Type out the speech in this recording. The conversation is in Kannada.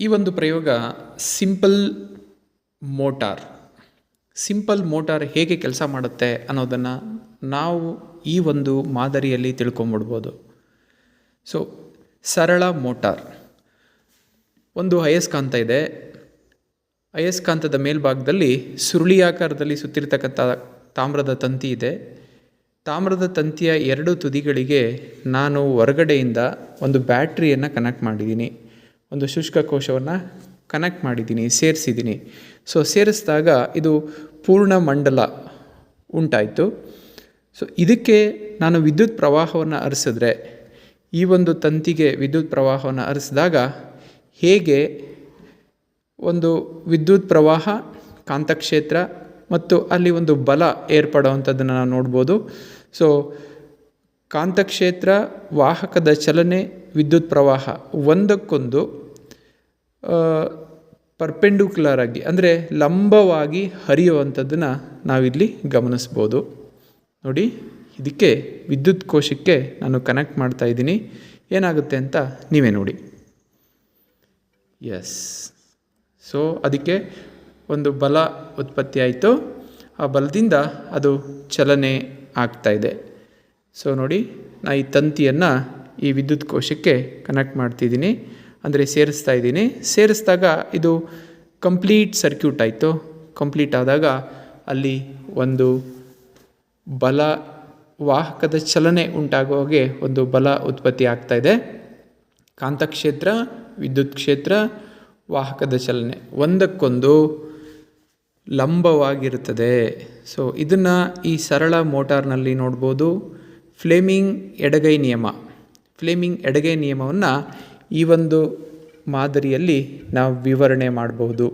ಈ ಒಂದು ಪ್ರಯೋಗ ಸಿಂಪಲ್ ಮೋಟಾರ್ ಹೇಗೆ ಕೆಲಸ ಮಾಡುತ್ತೆ ಅನ್ನೋದನ್ನು ನಾವು ಈ ಒಂದು ಮಾದರಿಯಲ್ಲಿ ತಿಳ್ಕೊಂಬಿಡ್ಬೋದು. ಸೊ ಸರಳ ಮೋಟಾರ್, ಒಂದು ಅಯಸ್ಕಾಂತ ಇದೆ. ಅಯಸ್ಕಾಂತದ ಮೇಲ್ಭಾಗದಲ್ಲಿ ಸುರುಳಿಯಾಕಾರದಲ್ಲಿ ಸುತ್ತಿರ್ತಕ್ಕಂಥ ತಾಮ್ರದ ತಂತಿ ಇದೆ. ತಾಮ್ರದ ತಂತಿಯ ಎರಡು ತುದಿಗಳಿಗೆ ನಾನು ಹೊರಗಡೆಯಿಂದ ಒಂದು ಬ್ಯಾಟ್ರಿಯನ್ನು ಕನೆಕ್ಟ್ ಮಾಡಿದ್ದೀನಿ, ಒಂದು ಶುಷ್ಕ ಕೋಶವನ್ನು ಕನೆಕ್ಟ್ ಮಾಡಿದ್ದೀನಿ, ಸೇರಿಸಿದ್ದೀನಿ. ಸೊ ಸೇರಿಸಿದಾಗ ಇದು ಪೂರ್ಣ ಮಂಡಲ ಉಂಟಾಯಿತು. ಸೊ ಇದಕ್ಕೆ ನಾನು ವಿದ್ಯುತ್ ಪ್ರವಾಹವನ್ನು ಹರಿಸಿದ್ರೆ, ಈ ಒಂದು ತಂತಿಗೆ ವಿದ್ಯುತ್ ಪ್ರವಾಹವನ್ನು ಹರಿಸಿದಾಗ ಹೇಗೆ ಒಂದು ವಿದ್ಯುತ್ ಪ್ರವಾಹ, ಕಾಂತಕ್ಷೇತ್ರ ಮತ್ತು ಅಲ್ಲಿ ಒಂದು ಬಲ ಏರ್ಪಡುವಂಥದ್ದನ್ನು ನಾವು ನೋಡ್ಬೋದು. ಸೊ ಕಾಂತಕ್ಷೇತ್ರ, ವಾಹಕದ ಚಲನೆ, ವಿದ್ಯುತ್ ಪ್ರವಾಹ ಒಂದಕ್ಕೊಂದು ಪರ್ಪೆಂಡಿಕ್ಯುಲರ್ ಆಗಿ ಅಂದರೆ ಲಂಬವಾಗಿ ಹರಿಯುವಂಥದ್ದನ್ನು ನಾವಿಲ್ಲಿ ಗಮನಿಸ್ಬೋದು. ನೋಡಿ, ಇದಕ್ಕೆ ವಿದ್ಯುತ್ ಕೋಶಕ್ಕೆ ನಾನು ಕನೆಕ್ಟ್ ಮಾಡ್ತಾ ಇದ್ದೀನಿ. ಏನಾಗುತ್ತೆ ಅಂತ ನೀವೇ ನೋಡಿ. ಎಸ್, ಸೊ ಅದಕ್ಕೆ ಒಂದು ಬಲ ಉತ್ಪತ್ತಿ ಆಯಿತು. ಆ ಬಲದಿಂದ ಅದು ಚಲನೆ ಆಗ್ತಾಯಿದೆ. ಸೊ ನೋಡಿ, ನಾನು ಈ ತಂತಿಯನ್ನು ಈ ವಿದ್ಯುತ್ ಕೋಶಕ್ಕೆ ಕನೆಕ್ಟ್ ಮಾಡ್ತಿದ್ದೀನಿ, ಅಂದರೆ ಸೇರಿಸ್ತಾ ಇದ್ದೀನಿ. ಸೇರಿಸಿದಾಗ ಇದು ಕಂಪ್ಲೀಟ್ ಸರ್ಕ್ಯೂಟ್ ಆಯಿತು. ಕಂಪ್ಲೀಟ್ ಆದಾಗ ಅಲ್ಲಿ ಒಂದು ಬಲ, ವಾಹಕದ ಚಲನೆ ಉಂಟಾಗೋ ಹಾಗೆ ಒಂದು ಬಲ ಉತ್ಪತ್ತಿ ಆಗ್ತಾಯಿದೆ. ಕಾಂತಕ್ಷೇತ್ರ, ವಿದ್ಯುತ್ ಕ್ಷೇತ್ರ, ವಾಹಕದ ಚಲನೆ ಒಂದಕ್ಕೊಂದು ಲಂಬವಾಗಿರುತ್ತದೆ. ಸೊ ಇದನ್ನು ಈ ಸರಳ ಮೋಟಾರ್ನಲ್ಲಿ ನೋಡ್ಬೋದು. ಫ್ಲೇಮಿಂಗ್ ಎಡಗೈ ನಿಯಮವನ್ನು ಈ ಒಂದು ಮಾದರಿಯಲ್ಲಿ ನಾವು ವಿವರಣೆ ಮಾಡಬಹುದು.